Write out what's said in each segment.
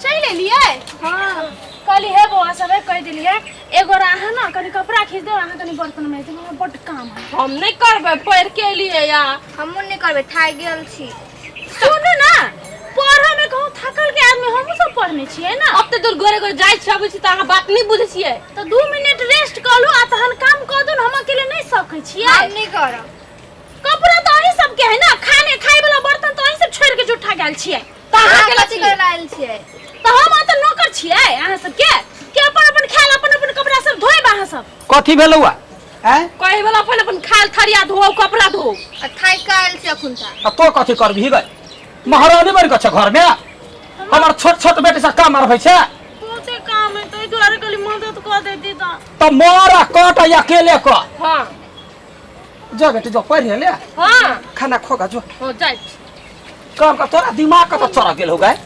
चल लिए हां कल है बुआ सब कह दिलिए एगो रहा ना कनी कपड़ा खींच दे रहा तनी बर्तन में तो हमरा बड काम है हम नहीं करबे पढ़ के लिए या हम नहीं करबे थाक गेल छी सुन ना पढ़े में कहूं थकल के आदमी हम सब पढ़ने छिए ना अब तो दूर गोरे गोरे जाय छबे छी त अहाँ बात नहीं बुझे छिए तो 2 मिनट रेस्ट कर लो आ तहन काम कर दो हम अकेले नहीं सकै छिए हम नहीं करब कपड़ा तो अही सब के है ना खाने खाए वाला बर्तन तो अही सब छोड़ के जुठा गेल छिए त अहाँ कथि करे आइल छिए तो हम त नौकर छिए अहाँ सब के अपन खाल अपन कपड़ा सब धोए बाहा सब कथि भेलौआ हैं कहे वाला अपन खाल थरिया धो कपड़ा धो आ थाक के आइल छी अखुनता आ तो कथि करबी गय महारानी बन के घर में हमर छोट छोट बेटी से काम आर होय छै बहुते काम है तो द्वारे कली मदद कर देती तो मारा काट अकेले क हां जो बेटी जो पढ़ ले हां खाना खोगा जो हो जाय काम का तोरा दिमाग का तो चढ़ गेल हो गए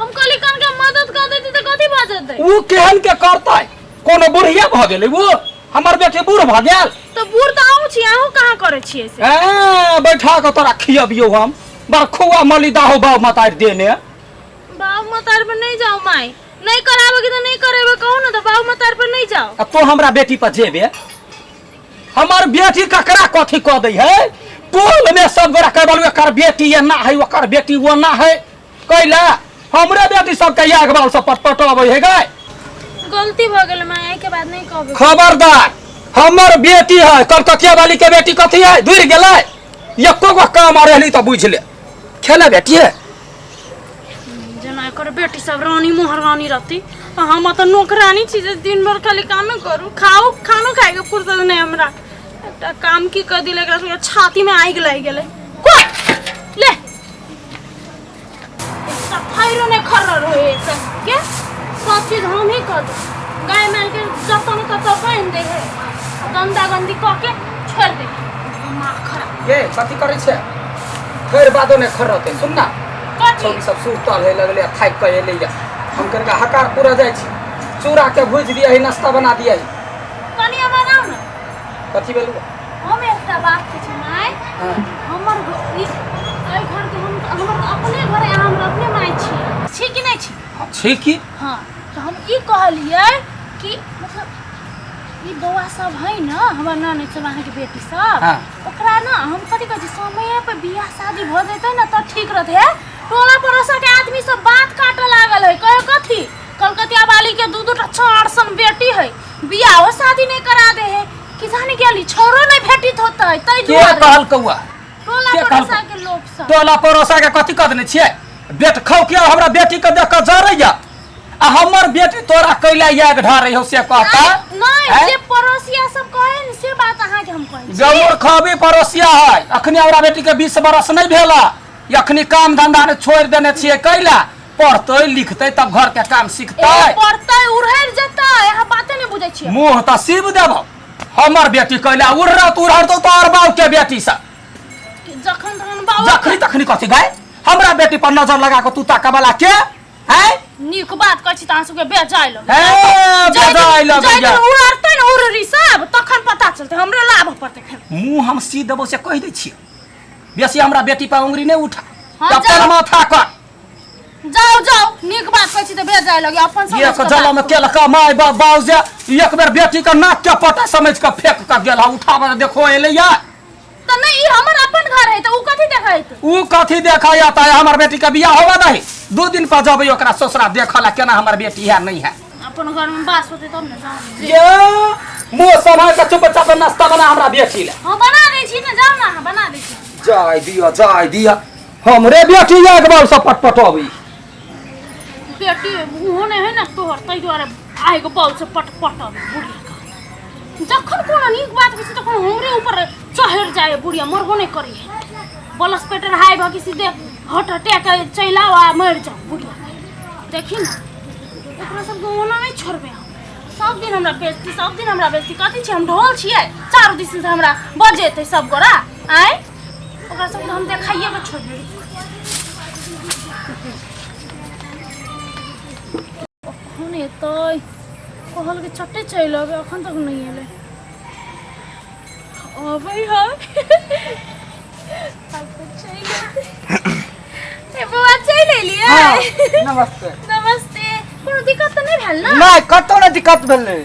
हम कली कन के मदद कर देती तो कथि भ जेतै ऊ केहन के करतै कोनो बुढ़िया भ गेलै वो हमर बेटी बूढ़ भ गेल तो बूढ़ त आउ छी आहू कहां करे छिए से ए बैठा के तोरा खियबियो हम बड़ खुआ मलिदा हो बाप मतार देने बाप मतार पर नहीं जाओ माई नहीं करावे के तो नहीं करेबे कहू ना तो बाप मतार पर नहीं जाओ अब तो हमरा बेटी पर जेबे हमर बेटी ककरा कथि क दै है टोल में सब गोरा कहबल एकर बेटी ये ना है ओकर बेटी वो ना है कैला हमरे बेटी सब के याग बाल सब पटपटबै है गए गलती भ गेल माई के बाद नहीं कहबे खबरदार हमर बेटी है कलकतिया वाली के बेटी कथि है दूर गेलै एको गो काम आ रहली तो बुझ ले खेला बेटी है जना कर बेटी सब रानी महारानी रहती हम तो नौकरानी छी जे दिन भर खाली काम करू खाओ खानो खाए के फुर्सत नहीं हमरा एकटा काम की कर दिले एकरा छाती में आग लग गेले को ले सफाईरो ने खरर होए के सब चीज हम ही कर दो गाय माल के जतन तत पहन दे है गंदा गंदी क के छोड़ दे मां खराब के कथि करै छै फेर बादो ने खरते सुन ना कथि छोरी सब सुतल है लगले थाक के एले या हम करके हकार पूरा जाय छी चूड़ा के भूज दिया है नाश्ता बना दिया है कनी बनाओ ना कथि भेलु हम एकटा बात पूछे माय हां हमर ई घर के हमर अपने घरे हम अपने माय छी कि नहीं छी छी की हां तो हम ई कहलिए कि मतलब ई बौआ सब है ना हमर नानी सब अहाँ के बेटी सब हां ओकरा ना हम कथि कहै छी समय पे बियाह शादी भ जैते ना त ठीक रहते टोला पड़ोसा के आदमी सब बात काटे लागल है कहे कथि कलकतिया वाली के दू टा चारसन बेटी है बियाह शादी नहीं करा दे है कि जाने गेली छोरो नहीं भेटित होतै तै के कहल कौआ टोला पड़ोसा के लोग सब टोला पड़ोसा के कथि क देने छियै बेट खाओ के हमरा बेटी के देख के जरैया आ हमर बेटी तोरा कैला याग ढारै हो से कहता नहीं जे पड़ोसिया सब कहे न से बात अहाँ के हम कहै छी जमूर खबी पड़ोसिया है अखनी हमरा बेटी के 20 बरस नहीं भेला अखनी काम धंधा ने छोड़ देने छियै कैला पढ़तै लिखतै तब घर के काम सीखतै पढ़तै उड़हर जतै यहाँ बाते नहीं बुझै छियै मुंह त सीब देबो हमर बेटी कैला उड़हर तो तोर बाऊ के बेटी सा जखन धन बाबू जखनी तखनी कथि गए हमरा बेटी पर नजर लगा के तू ताका वाला के हैं नीक बात कहै छी त आंसू के बेजाय लो ए बेजाय लो भैया उड़तै न उड़री सब तखन पता चलतै हमरे लाभ पड़तै मुंह हम सी देबो से कह दै छी बेसी हमरा बेटी पर उंगली नहीं उठा हाँ, अपन माथा कर जाओ नीक बात कहै छी त बेजाय लगे अपन समझ एक जला में केलका माय बाऊ जे एक बेर बेटी के नाक के पता समझ के फेंक के गेला उठावे देखो एलैया त नहीं ई हमर अपन घर है त उ कथि देखाइत ऊ कथि देखाया त हमर बेटी के बियाह होवा दही 2 दिन पर जबै ओकरा ससुरा देखला केना हमर बेटी है नहीं है अपन घर में बास होते तब न जाओ ये मुंह समाज के चुपचाप नाश्ता बना हमरा बेटी ले हां बना दै छी न जाओ ना बना दै छी जाय दिया हमरे बेटी एक बार से पटपटोबी बेटी होने है ना तोहर तै द्वारा आएगो बाल से पटपटोबी बुढ़िया जखन कोनो नीक बात होई तखन हमरे ऊपर चढ़ जाए बुढ़िया मरबो नहीं करी बलस पेटर हाय भ किसी दे हट अटैक चलाओ आ मर जाओ बुढ़िया देखी ना ओकरा सब गोना नहीं छोड़बे सब दिन हमरा बेइज्जती कथि छी हम ढोल छियै चारों दिस से हमरा बजेतै सब गोरा आय ओकरा सब हम देखाइए के छोड़ दे अखन एतै कहल के चट्टे चल आबे अखन तक नहीं एले अबै है अब चल हाँ, नमस्ते नमस्ते कोनो दिक्कत तो नहीं भेल ना नहीं कतौ ना दिक्कत भेलै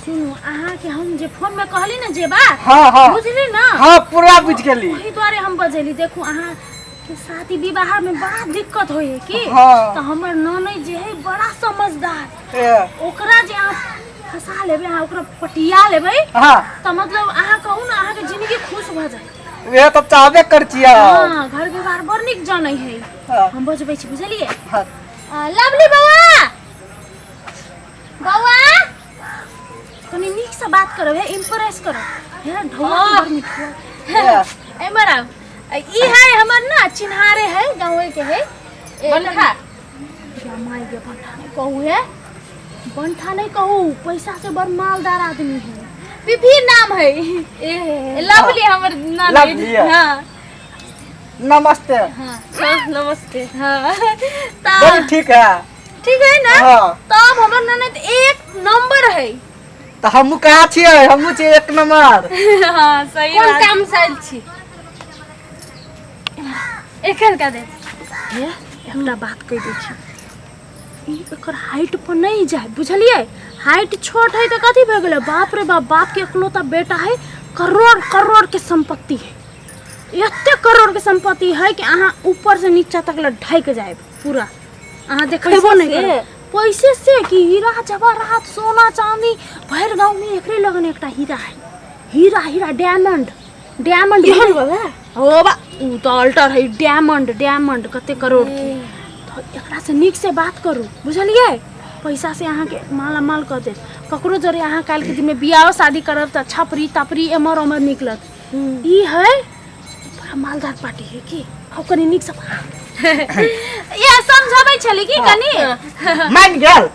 सुनू अहाँ के हम जे फोन में कहली ना जे बात हाँ हाँ बुझली ना हाँ पूरा बुझ गेली वही द्वारे हम बजेली देखू अहाँ के शादी विवाह में बड़ा दिक्कत होय है की हाँ। तो हमर ननद जे है बड़ा समझदार ए, ओकरा जे अहाँ फंसा लेबै अहाँ ओकरा पटिया लेबै हाँ तो मतलब अहाँ कहू ना अहाँ के जिंदगी खुश भ जाए वे तो चाहबे कर छियै हाँ घर व्यवहार बड़ नीक जानै है हाँ। हम बजबै छी बुझलिए हाँ। लवली बौआ बौआ कनी नीक से बात करो है इम्प्रेस करो है ढोला बड़ नीक हाँ। ए मरा ई है हमर ना चिन्हारे है गांव के है बनठा माई के बनठा नहीं कहू है बनठा नहीं कहू पैसा से बड़ मालदार आदमी है पिपी नाम है लवली हमर नाम लवली है। है हां नमस्ते नमस्ते हाँ बड़ी ठीक है ठीक है ना हाँ। तब हमर ननद एक नंबर है तो हमहू कहाँ छियै हमहू छियै एक नंबर हाँ सही कोन बात काम से आइल छी एखन का दे ये एकटा बात कह दै छी ई एकर हाइट पर नहीं जाए बुझलिए हाइट छोट है तो कथी भए गेलै बाप रे बाप बाप के इकलौता बेटा है करोड़ करोड़ के संपत्ति है एते करोड़ के संपत्ति है कि अहाँ ऊपर से नीचा तक ल ढाई जाए पूरा अहाँ देखबो नहीं करे पैसे से कि हीरा जवाहरात सोना चांदी भर गांव में एकरे लगन एकटा हीरा है हीरा हीरा डायमंड डायमंड केहन बाबा हो बा उ तो अल्टर है डायमंड कते करोड़ के तो एकरा से नीक से बात करू बुझलिए पैसा से अहाँ के माला माल कर दे ककरो जरे अहाँ काल के दिन में बियाह शादी करब त छपरी तपरी एमर उमर निकलत ई है बड़ा मालदार पार्टी है की अब कनी नीक से ये समझाबै छली की कनी मान गेल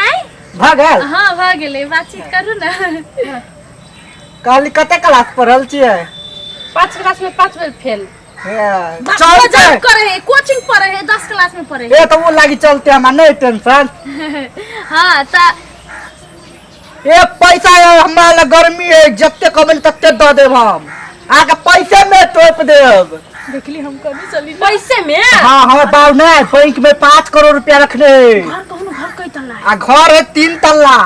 आई भ गेल हां भ गेलै बातचीत करू ना कहली कते क्लास पढ़ल छियै 5 क्लास में 5 बेर फेल चल जॉब करे है कोचिंग पढ़े है 10 क्लास में पढ़े है ए तो वो लागी चलते हमार नहीं टेंशन हां ता ए पैसा हमारा ला गर्मी है जत्ते कमल तत्ते द देब हम आके पैसे में टोप देब देखली हम कभी चली पैसे में हाँ हमारे बाबू ने बैंक में 5 करोड़ रुपया रखले घर कहूं घर कई तल्ला है आ घर है 3 तल्ला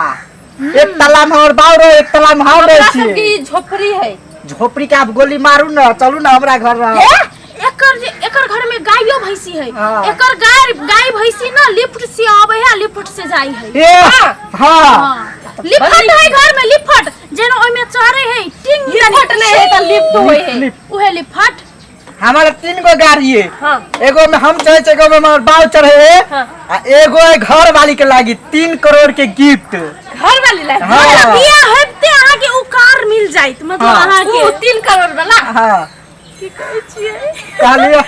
एक तल्ला में हमारे बाबू रहे एक तल्ला में हम हमरा रहे सब छी की झोपड़ी है झोपड़ी के आप गोली मारू ना चलू ना हमरा घर रह एकर घर में गायो भैंसी है हाँ। एकर गाय भैंसी ना लिफ्ट से आवे है लिफ्ट से जाई है ए हाँ लिफ्ट है घर में लिफ्ट जेना ओय में चढ़े है टिंग लिफ्ट नहीं है तो लिफ्ट होए है उहे लिफ्ट हमारे 3 गो गाड़ी है हां एगो में हम चढ़े एगो में हमार बाबू चढ़े हाँ। आ एगो है घर वाली के लागी 3 करोड़ के गिफ्ट घर वाली लाइफ हाँ। बिया हेते अहाँ के उ कार मिल जाइत मतलब हाँ। अहाँ के 3 करोड़ वाला हाँ की कहै छियै कहलिए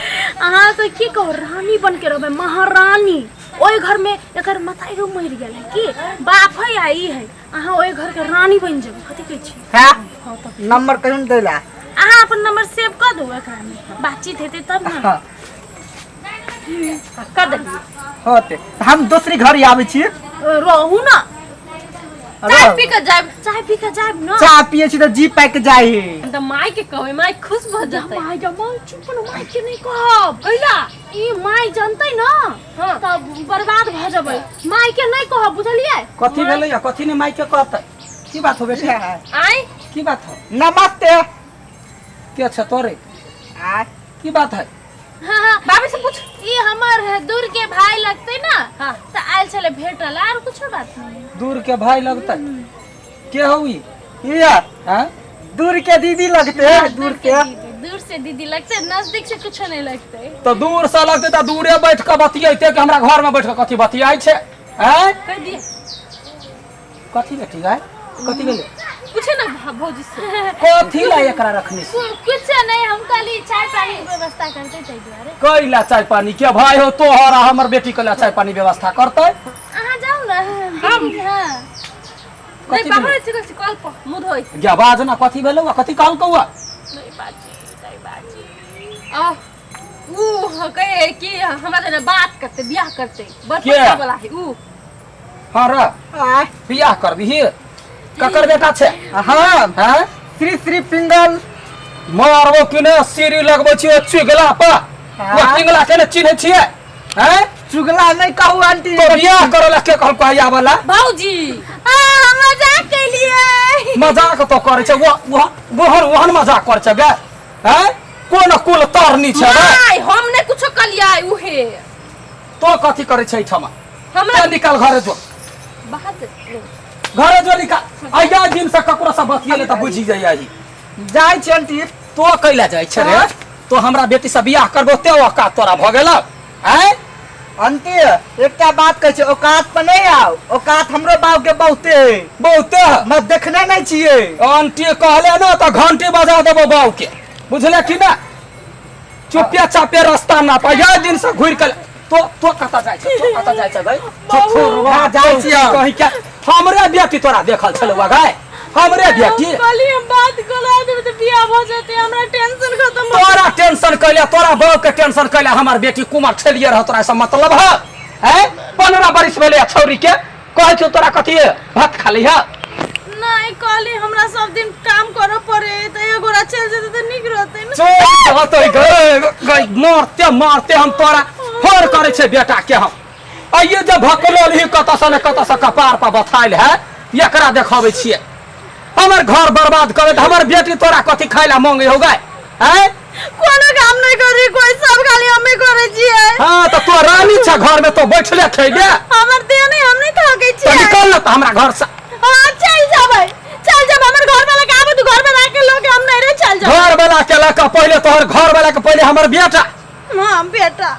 अहाँ तो की कहो रानी बन के रहबे महारानी ओई घर में एकर माता एगो मर गेल है की बाप है आई है अहाँ ओई घर के रानी बन जेबै कथि कहै छी हां नंबर कहिन देला अहाँ अपन नंबर सेव कर दो एकरा में बातचीत हेते तब ना हाँ कर दे होते हम दूसरी घर आवे छी रहू ना चाय पी के जाए चाय पी के जाब ना चाय पिए छी तो जी पैक के जाई तो माई के कहवे माई खुश भ जतै माय जमाई चुप न माय के नहीं कहब कैला ई माय जानतै ना हाँ। तब बर्बाद भ जबै माय के नहीं कहब बुझलिए कथी भेलै या कथी ने माई के कहतै की बात हो बेटी आई की बात हो नमस्ते के छ तोरे आ की बात है हां हां बाबी से पूछ ई हमर है दूर के भाई लगतै ना हाँ। त आइल छले भेटल और कुछ बात नहीं दूर के भाई लगतै के होई ये हैं दूर के दीदी लगते हैं दूर के दूर से दीदी लगते नजदीक से कुछ नहीं लगते तो दूर से लगते तो दूरे बैठ के बतियैते कि हमरा घर में बैठ के कथी बतियाई छै हैं कह दिए कथी बेटी गाय कथी भेलै पूछे ना भौजी से कथी ला एकरा रखने छी कुछ नहीं हम खाली चाय पानी की व्यवस्था करते तै दुआरे कैला चाय पानी के भाई हो तोहर आ हमर बेटी के ला चाय पानी व्यवस्था करतै अहाँ जाऊ ना हम? हां नहीं कथी बाहर भेलै से कल कॉल पर मुंह धोई गे बाज ना कथी भेलौ कथी कहल कौआ नहीं बाजी आ ऊ कहे कि हमारे ने बात करते ब्याह करते के? बड़का वाला है ऊ हां रे आ बियाह करबिही ककर बेटा छै हाँ हैं श्री श्री पिंगल मारबो कि ने सीरी लगबै छियै चुगला पर हाँ। वो पिंगला के ने चिन्है छियै हैं चुगला नहीं कहू आंटी तो बियाह करेला के कहल कहिया वाला बाबूजी मजाक के लिए मजाक तो करे छे वो वहन मजाक करे छे बे हैं कोन कुल तरनी छे बे नहीं हमने कुछो कलिया उहे तो कथी करे छे ठमा हमरा चल निकाल घरे जो बात घरे जो निकाल आइया दिन से ककरो से बतियले त बुझी जाई आही जाय छी आंटी तो कैला जाय छे रे तो हमरा बेटी से बियाह करबो ते ओका तोरा भ गेल हैं आंटी एकटा बात कहै छै औकात पर नहीं आओ औकात हमरो बाप के बहुते मैं देखने नहीं छिए आंटी कहले ना तो घंटी बजा देबो बाऊ के बुझले कि ना चुपिया चापे रास्ता ना पाया दिन से घुर के तो कता जाय छै तो कता जाय छै गई छोरवा जाय छी कहि के हमरे बेटी तोरा देखल छलवा गई हमरे बेटी कली हम बात कला देब त बियाह हो जते हमरा टेंशन खत्म हो तोरा टेंशन कैले तोरा बाऊ के टेंशन कैले हमर बेटी कुमार ठेलिए रह तोरा से मतलब है हैं 15 बरिस भेले छौरी के कहै छौ तोरा कथि भात खा ली है नहीं कली हमरा सब दिन काम करे पड़े त एगो रा चल जते त निक रहते न चोर होतै गई मारते मारते हम तोरा फोन करे छे बेटा के हम आइए जे भकलो रही कत से कपार पर बथाइल है एकरा देखाबै छिए हमर घर बर्बाद करे हमर बेटी तोरा कथि खाइला मांगे हो गए हैं कोनो काम नहीं करी कोई सब खाली हमें करे छिए हां तो तो रानी छ घर में तो बैठले खइबे हमर देह नहीं हम नहीं थकै तो छिए निकल ना हमरा घर से हां चल जाबै चल जब हमर घर वाला के आबे तू घर में रह के लोग हम नहीं रे चल जा घर वाला के लका पहले तोहर घर वाला के पहले हमर बेटा हां बेटा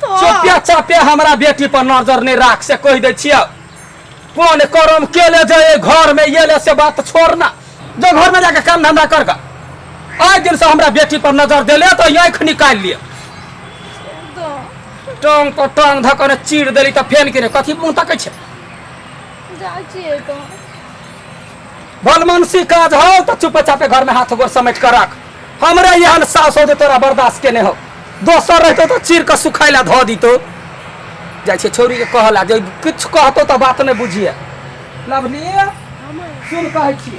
तो चुपिया चापे हमरा बेटी पर नजर नहीं राख से कह दे छिए कौन करम केले जाए घर में ये ले से बात छोड़ना जो घर में जाके काम धंधा कर गा आज दिन से हमरा बेटी पर नजर देले तो आँख निकाल लिए टांग पर टांग धकने चीर देली तो फेन के कथी मुंह तकै छे जा छिए तो भलमनसी काज हो तो चुप चापे घर में हाथ गोर समेट कर रख हमरे यहाँ सास हो दे तोरा बर्दाश्त के नहीं हो दोसर रहते तो चीर के सुखाइला धो दी तो जाय छे छोरी के कहला जे कुछ कहतो तो बात नहीं बुझिए लवली सुन कहै छी